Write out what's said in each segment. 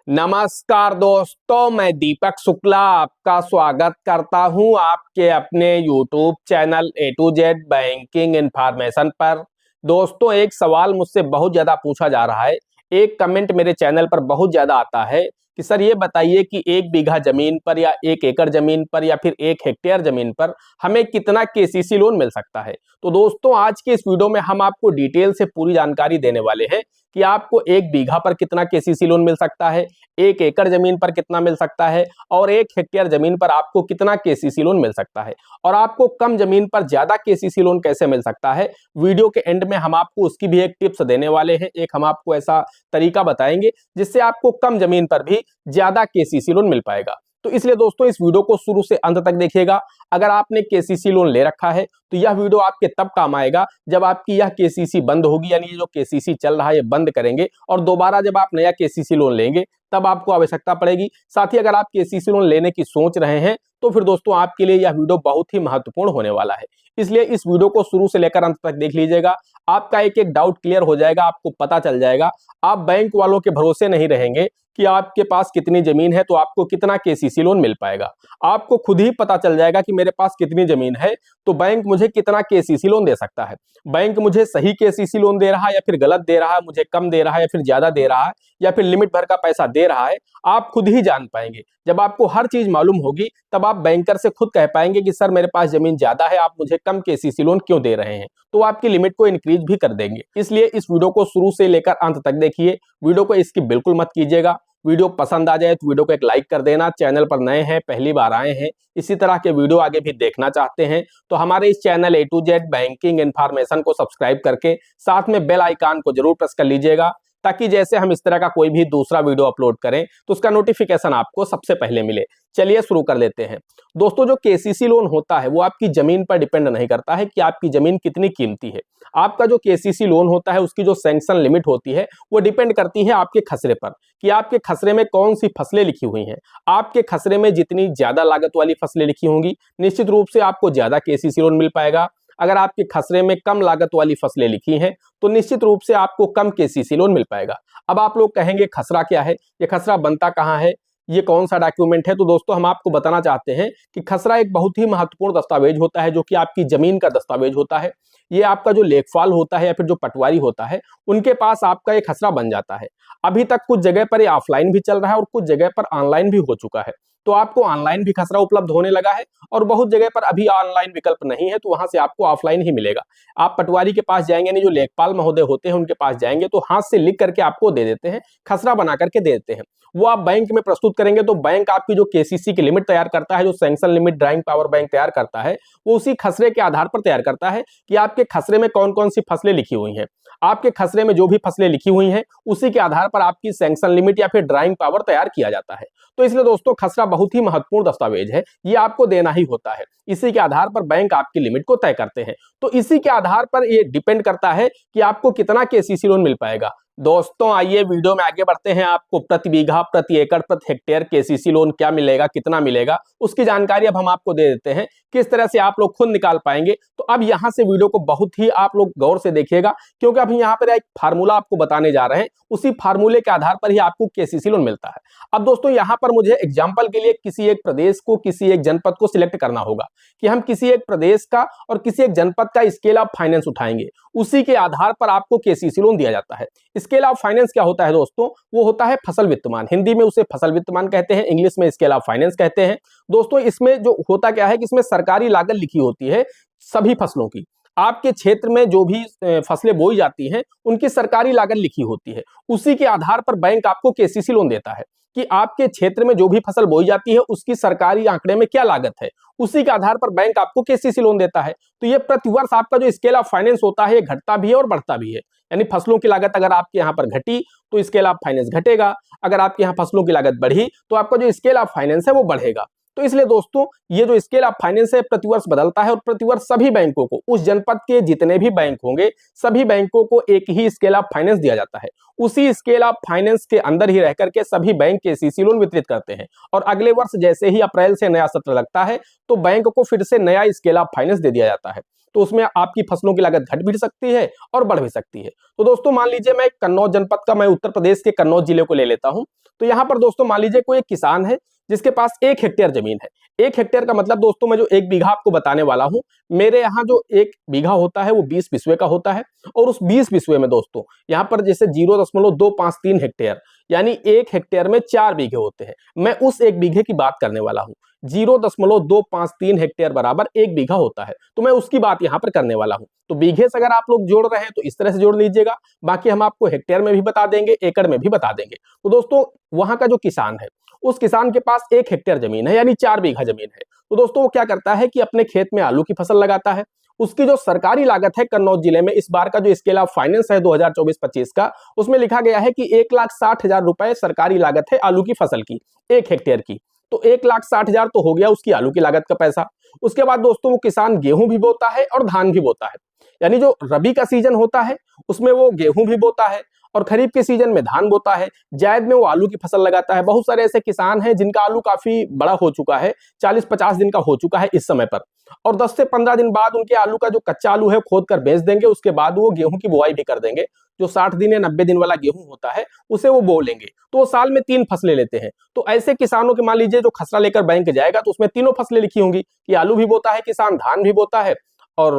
नमस्कार दोस्तों, मैं दीपक शुक्ला आपका स्वागत करता हूं आपके अपने YouTube channel A to Z banking information पर। दोस्तों, एक सवाल मुझसे बहुत ज़्यादा पूछा जा रहा है। एक कमेंट मेरे चैनल पर बहुत ज़्यादा आता है कि सर ये बताइए कि 1 बीघा ज़मीन पर या 1 एकड़ ज़मीन पर या फिर 1 हेक्टेयर ज़मीन पर हमें कितना केसीसी लोन मिल सकता है। तो दोस्तों, आज के इस वीडियो में हम आपको डिटेल से पूरी जानकारी देने वाले हैं कि आपको 1 बीघा पर कितना केसीसी लोन मिल सकता है, 1 एकड़ जमीन पर कितना मिल सकता है और 1 हेक्टेयर जमीन पर आपको कितना केसीसी लोन मिल सकता है और आपको कम जमीन पर ज्यादा केसीसी लोन कैसे मिल सकता है। वीडियो के एंड में हम आपको उसकी भी एक टिप्स देने वाले हैं। एक हम आपको ऐसा तरीका बताएंगे जिससे आपको कम जमीन पर भी ज्यादा केसीसी लोन मिल पाएगा। तो इसलिए दोस्तों, इस वीडियो को शुरू से अंत तक देखिएगा। अगर आपने केसीसी लोन ले रखा है तो यह वीडियो आपके तब काम आएगा जब आपकी यह केसीसी बंद होगी, यानी ये जो केसीसी चल रहा है ये बंद करेंगे और दोबारा जब आप नया केसीसी लोन लेंगे तब आपको आवश्यकता पड़ेगी। साथ ही अगर आप केसीसी लोन लेने की सोच रहे हैं तो फिर दोस्तों आपके लिए यह वीडियो बहुत ही महत्वपूर्ण होने वाला है। इसलिए इस वीडियो को शुरू से लेकर अंत तक देख लीजिएगा। आपका एक एक डाउट क्लियर हो जाएगा, आपको पता चल जाएगा। आप बैंक वालों के भरोसे नहीं रहेंगे कि आपके पास कितनी जमीन है तो आपको कितना केसीसी लोन मिल पाएगा। आपको खुद ही पता चल जाएगा कि मेरे पास कितनी जमीन है तो बैंक मुझे कितना केसीसी लोन दे सकता है। बैंक मुझे सही केसीसी लोन दे रहा है या फिर गलत दे रहा है, मुझे कम दे रहा है या फिर ज्यादा दे रहा है या फिर लिमिट भर का पैसा दे रहा है, आप खुद ही जान पाएंगे। जब आपको हर चीज मालूम होगी तब आप बैंकर से खुद कह पाएंगे कि सर मेरे पास जमीन ज्यादा है, आप मुझे कम केसीसी लोन क्यों दे रहे हैं। तो आपकी लिमिट को इंक्रीज भी कर देंगे। इसलिए इस वीडियो को शुरू से लेकर अंत तक देखिए। वीडियो को स्किप बिल्कुल मत कीजिएगा। वीडियो पसंद आ जाए तो वीडियो को एक लाइक कर देना। चैनल पर नए हैं, पहली बार आए हैं, इसी तरह के वीडियो आगे भी देखना चाहते हैं तो हमारे इस channel A to Z banking information को सब्सक्राइब करके साथ में बेल आइकन को जरूर प्रेस कर लीजिएगा, ताकि जैसे हम इस तरह का कोई भी दूसरा वीडियो अपलोड करें तो उसका नोटिफिकेशन आपको सबसे पहले मिले। चलिए शुरू कर लेते हैं। दोस्तों, जो केसीसी लोन होता है वो आपकी जमीन पर डिपेंड नहीं करता है कि आपकी जमीन कितनी कीमती है। आपका जो केसीसी लोन होता है उसकी जो सैंक्शन लिमिट होती है वो डिपेंड करती है आपके खसरे पर कि आपके खसरे में कौन सी फसलें लिखी हुई हैं। आपके खसरे में जितनी ज्यादा लागत वाली फसलें लिखी होंगी निश्चित रूप से आपको ज्यादा केसीसी लोन मिल पाएगा। अगर आपके खसरे में कम लागत वाली फसलें लिखी हैं तो निश्चित रूप से आपको कम केसीसी लोन मिल पाएगा। अब आप लोग कहेंगे खसरा क्या है, ये खसरा बनता कहाँ है, ये कौन सा डॉक्यूमेंट है। तो दोस्तों, हम आपको बताना चाहते हैं कि खसरा एक बहुत ही महत्वपूर्ण दस्तावेज होता है जो कि आपकी जमीन का दस्तावेज होता है। ये आपका जो लेखपाल होता है या फिर जो पटवारी होता है उनके पास आपका एक खसरा बन जाता है। अभी तक कुछ जगह पर ये ऑफलाइन भी चल रहा है और कुछ जगह पर ऑनलाइन भी हो चुका है। तो आपको ऑनलाइन भी खसरा उपलब्ध होने लगा है और बहुत जगह पर अभी ऑनलाइन विकल्प नहीं है तो वहां से आपको ऑफलाइन ही मिलेगा। आप पटवारी के पास जाएंगे, यानी जो लेखपाल महोदय होते हैं उनके पास जाएंगे तो हाथ से लिख करके आपको दे देते हैं, खसरा बना करके दे देते हैं। वो आप बैंक में प्रस्तुत करेंगे तो बैंक आपकी जो केसीसी की लिमिट तैयार करता है, जो sanction limit drawing power bank तैयार करता है, वो उसी खसरे के आधार पर तैयार करता है कि आपके खसरे में कौन कौन सी फसलें लिखी हुई हैं। आपके खसरे में जो भी फसलें लिखी हुई हैं उसी के आधार पर आपकी सैंक्शन लिमिट या फिर ड्राइंग पावर तैयार किया जाता है। तो इसलिए दोस्तों, खसरा बहुत ही महत्वपूर्ण दस्तावेज है, ये आपको देना ही होता है। इसी के आधार पर बैंक आपकी लिमिट को तय करते हैं। तो इसी के आधार पर ये डिपेंड करता है कि आपको कितना केसीसी लोन मिल पाएगा। दोस्तों, आइए वीडियो में आगे बढ़ते हैं। आपको प्रति बीघा, प्रति एकड़, प्रति हेक्टेयर केसीसी लोन क्या मिलेगा, कितना मिलेगा, उसकी जानकारी अब हम आपको दे देते हैं। किस तरह से आप लोग खुद निकाल पाएंगे। तो अब यहां से वीडियो को बहुत ही आप लोग गौर से देखिएगा, क्योंकि अभी यहाँ पर एक फार्मूला आपको बताने जा रहे हैं। उसी फार्मूले के आधार पर ही आपको केसीसी लोन मिलता है। अब दोस्तों, यहाँ पर मुझे एग्जाम्पल के लिए किसी एक प्रदेश को, किसी एक जनपद को सिलेक्ट करना होगा कि हम किसी एक प्रदेश का और किसी एक जनपद का स्केल ऑफ फाइनेंस उठाएंगे। उसी के आधार पर आपको केसीसी लोन दिया जाता है। स्केल ऑफ फाइनेंस क्या होता है दोस्तों? वो होता है फसल वित्तमान। हिंदी में उसे फसल वित्तमान कहते हैं, इंग्लिश में स्केल ऑफ फाइनेंस कहते हैं। दोस्तों, इसमें जो होता क्या है कि इसमें सरकारी लागत लिखी होती है सभी फसलों की। आपके क्षेत्र में जो भी फसलें बोई जाती हैं उनकी सरकारी लागत लिखी होती है। उसी के आधार पर बैंक आपको केसीसी लोन देता है कि आपके क्षेत्र में जो भी फसल बोई जाती है उसकी सरकारी आंकड़े में क्या लागत है, उसी के आधार पर बैंक आपको केसीसी लोन देता है। तो ये प्रतिवर्ष आपका जो स्केल ऑफ फाइनेंस होता है ये घटता भी है और बढ़ता भी है। यानी फसलों की लागत अगर आपके यहाँ पर घटी तो स्केल ऑफ फाइनेंस घटेगा, अगर आपके यहाँ फसलों की लागत बढ़ी तो आपका जो स्केल ऑफ फाइनेंस है वो बढ़ेगा। तो इसलिए दोस्तों ये जो स्केल ऑफ फाइनेंस है प्रतिवर्ष बदलता है और प्रतिवर्ष सभी बैंकों को, उस जनपद के जितने भी बैंक होंगे सभी बैंकों को एक ही स्केल ऑफ फाइनेंस दिया जाता है। उसी स्केल ऑफ फाइनेंस के अंदर ही रह करके सभी बैंक केसीसी लोन वितरित करते हैं और अगले वर्ष जैसे ही अप्रैल से नया सत्र लगता है तो बैंक को फिर से नया स्केल ऑफ फाइनेंस दे दिया जाता है। तो उसमें आपकी फसलों की लागत घट भी सकती है और बढ़ भी सकती है। तो दोस्तों मान लीजिए मैं कन्नौज जनपद का, मैं उत्तर प्रदेश के कन्नौज जिले को ले लेता हूं। तो यहाँ पर दोस्तों मान लीजिए कोई एक किसान है जिसके पास 1 हेक्टेयर जमीन है। 1 हेक्टेयर का मतलब दोस्तों मैं जो 1 बीघा आपको बताने वाला हूं, मेरे यहाँ जो 1 बीघा होता है वो 20 बिस्वे का होता है और उस 20 बिस्वे में दोस्तों यहाँ पर जैसे 0.253 हेक्टेयर यानी 1 हेक्टेयर में 4 बीघे होते हैं। मैं उस 1 बीघे की बात करने वाला हूं। 0.253 हेक्टेयर बराबर 1 बीघा होता है, तो मैं उसकी बात यहाँ पर करने वाला हूं। तो बीघे से अगर आप लोग जोड़ रहे हैं तो इस तरह से जोड़ लीजिएगा, बाकी हम आपको हेक्टेयर में भी बता देंगे, एकड़ में भी बता देंगे। तो दोस्तों वहां का जो किसान है उस किसान के पास 1 हेक्टेयर जमीन है यानी 4 बीघा जमीन है। तो दोस्तों वो क्या करता है कि अपने खेत में आलू की फसल लगाता है। उसकी जो सरकारी लागत है कन्नौज जिले में इस बार का जो स्केल ऑफ फाइनेंस है 2024-25 का, उसमें लिखा गया है कि 1,60,000 रुपए सरकारी लागत है आलू की फसल की 1 हेक्टेयर की। तो 1,60,000 तो हो गया उसकी आलू की लागत का पैसा। उसके बाद दोस्तों वो किसान गेहूं भी बोता है और धान भी बोता है, यानी जो रबी का सीजन होता है उसमें वो गेहूं भी बोता है और खरीफ के सीजन में धान बोता है, जायद में वो आलू की फसल लगाता है। बहुत सारे ऐसे किसान हैं जिनका आलू काफी बड़ा हो चुका है, 40-50 दिन का हो चुका है इस समय पर, और 10 से 15 दिन बाद उनके आलू का जो कच्चा आलू है खोद कर बेच देंगे। उसके बाद वो गेहूं की बुआई भी कर देंगे। जो 60 दिन या 90 दिन वाला गेहूं होता है उसे वो बो लेंगे, तो वो साल में 3 फसलें लेते हैं। तो ऐसे किसानों के मान लीजिए जो खसरा लेकर बैंक जाएगा तो उसमें तीनों फसलें लिखी होंगी कि आलू भी बोता है किसान, धान भी बोता है और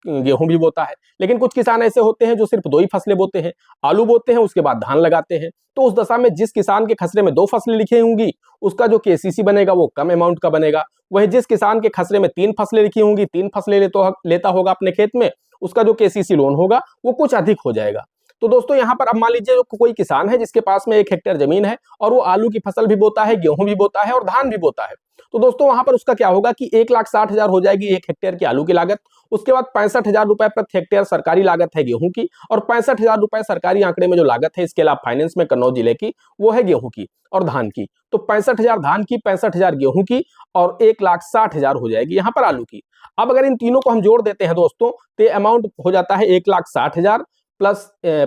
गेहूं भी बोता है। लेकिन कुछ किसान ऐसे होते हैं जो सिर्फ 2 ही फसलें बोते हैं, आलू बोते हैं उसके बाद धान लगाते हैं। तो उस दशा में जिस किसान के खसरे में 2 फसलें लिखी होंगी उसका जो केसीसी बनेगा वो कम अमाउंट का बनेगा। वही जिस किसान के खसरे में 3 फसलें लिखी होंगी, 3 फसलें लेता होगा अपने खेत में, उसका जो केसीसी लोन होगा वो कुछ अधिक हो जाएगा। तो दोस्तों यहाँ पर अब मान लीजिए कोई किसान है जिसके पास में 1 हेक्टेयर जमीन है और वो आलू की फसल भी बोता है, गेहूं भी बोता है और धान भी बोता है। तो दोस्तों वहां पर उसका क्या होगा कि 1,60,000 हो जाएगी 1 हेक्टेयर की आलू की लागत। उसके बाद 65,000 रुपए प्रति हेक्टेयर सरकारी लागत है गेहूं की और 65,000 रुपए सरकारी आंकड़े में जो लागत है स्केल ऑफ फाइनेंस में कन्नौज जिले की वो है गेहूं की और धान की। तो 65,000 धान की, 65,000 गेहूं की और 1,60,000 हो जाएगी यहाँ पर आलू की। अब अगर इन तीनों को हम जोड़ देते हैं दोस्तों तो अमाउंट हो जाता है 1,60,000 प्लस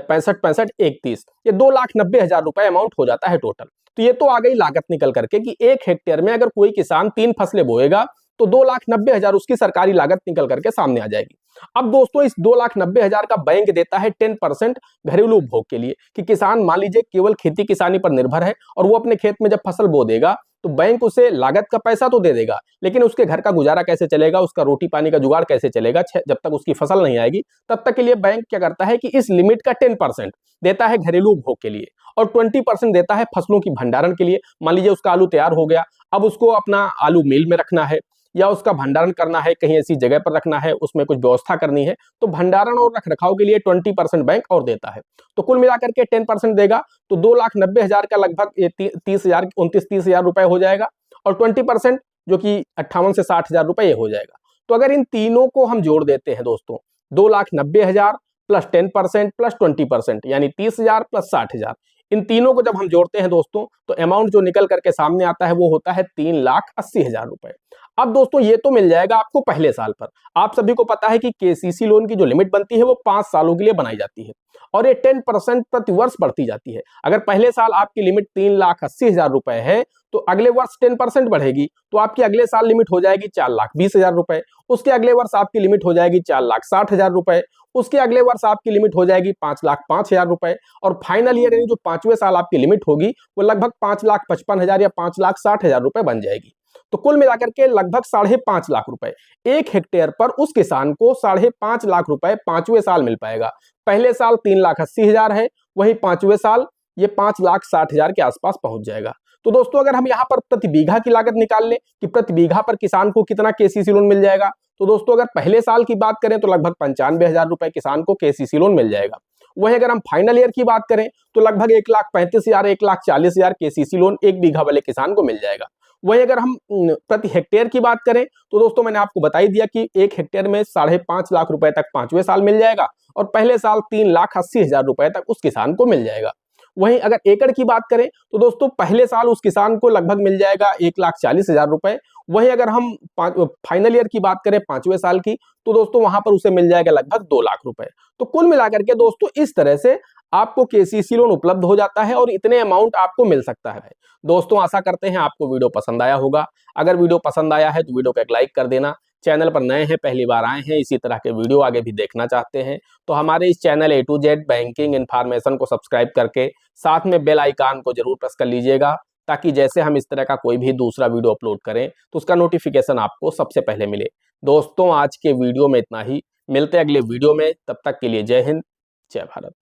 65 31, ये 2,90,000 रुपए अमाउंट हो जाता है टोटल। तो ये तो आ गई लागत निकल करके कि 1 हेक्टेयर में अगर कोई किसान 3 फसलें बोएगा तो 2,90,000 उसकी सरकारी लागत निकल करके सामने आ जाएगी। अब दोस्तों इस 2,90,000 का बैंक देता है 10% घरेलू उपभोग के लिए, कि किसान मान लीजिए केवल खेती किसानी पर निर्भर है और वो अपने खेत में जब फसल बो देगा तो बैंक उसे लागत का पैसा तो दे देगा, लेकिन उसके घर का गुजारा कैसे चलेगा, उसका रोटी पानी का जुगाड़ कैसे चलेगा जब तक उसकी फसल नहीं आएगी, तब तक के लिए बैंक क्या करता है कि इस लिमिट का 10% देता है घरेलू उपभोग के लिए और 20% देता है फसलों की भंडारण के लिए। मान लीजिए उसका आलू तैयार हो गया, अब उसको अपना आलू मिल में रखना है या उसका भंडारण करना है, कहीं ऐसी जगह पर रखना है, उसमें कुछ व्यवस्था करनी है, तो भंडारण और रखरखाव के लिए 20% बैंक और देता है। तो कुल मिलाकर के 10% देगा तो 2,90,000 का लगभग 29-30,000 रुपए हो जाएगा और 20% जो कि 58 से 60,000 रुपए ये हो जाएगा। तो अगर इन तीनों को हम जोड़ देते हैं दोस्तों, 2,90,000 प्लस 10% प्लस 20% यानी 30,000 प्लस 60,000, इन तीनों को जब हम जोड़ते हैं दोस्तों तो अमाउंट जो निकल करके सामने आता है वो होता है 3,80,000 रुपए। अब दोस्तों ये तो मिल जाएगा आपको पहले साल पर। आप सभी को पता है कि केसीसी लोन की जो लिमिट बनती है वो 5 सालों के लिए बनाई जाती है और ये 10% प्रति वर्ष बढ़ती जाती है। अगर पहले साल आपकी लिमिट 3,80,000 रुपए है तो अगले वर्ष 10% बढ़ेगी तो आपकी अगले साल लिमिट हो जाएगी 4,20,000 रुपए। उसके अगले वर्ष आपकी लिमिट हो जाएगी 4,60,000 रुपए। उसके अगले वर्ष आपकी लिमिट हो जाएगी 5,05,000 रुपए और फाइनल ईयर यानी जो 5वें साल आपकी लिमिट होगी वो लगभग 5,55,000 या 5,60,000 रुपए बन जाएगी। तो कुल मिलाकर के लगभग 5.5 लाख रुपए 1 हेक्टेयर पर उस किसान को 5.5 लाख रुपए 5वें साल मिल पाएगा। पहले साल 3,80,000 है, वही 5वें साल ये 5,60,000 के आसपास पहुंच जाएगा। तो दोस्तों अगर हम यहाँ पर प्रति बीघा की लागत निकाल लें कि प्रति बीघा पर किसान को कितना केसीसी लोन मिल जाएगा, तो दोस्तों अगर पहले साल की बात करें तो लगभग 95,000 रुपए किसान को केसीसी लोन मिल जाएगा। वहीं अगर हम फाइनल ईयर की बात करें तो लगभग 1,35,000 1,40,000 केसीसी लोन 1 बीघा वाले किसान को मिल जाएगा। वहीं अगर हम प्रति हेक्टेयर की बात करें तो दोस्तों मैंने आपको बता ही दिया कि 1 हेक्टेयर में 5.5 लाख रुपए तक 5वें साल मिल जाएगा और पहले साल 3,80,000 रुपए तक उस किसान को मिल जाएगा। वहीं अगर एकड़ की बात करें तो दोस्तों पहले साल उस किसान को लगभग मिल जाएगा 1,40,000 रुपए। वहीं अगर हम फाइनल ईयर की बात करें 5वें साल की, तो दोस्तों वहां पर उसे मिल जाएगा लगभग 2 लाख रुपए। तो कुल मिलाकर के दोस्तों इस तरह से आपको केसीसी लोन उपलब्ध हो जाता है और इतने अमाउंट आपको मिल सकता है। दोस्तों आशा करते हैं आपको वीडियो पसंद आया होगा। अगर वीडियो पसंद आया है तो वीडियो को एक लाइक कर देना। चैनल पर नए हैं, पहली बार आए हैं, इसी तरह के वीडियो आगे भी देखना चाहते हैं तो हमारे इस channel A to Z banking information को सब्सक्राइब करके साथ में बेल आइकन को जरूर प्रेस कर लीजिएगा, ताकि जैसे हम इस तरह का कोई भी दूसरा वीडियो अपलोड करें तो उसका नोटिफिकेशन आपको सबसे पहले मिले। दोस्तों आज के वीडियो में इतना ही, मिलते हैं अगले वीडियो में, तब तक के लिए जय हिंद, जय भारत।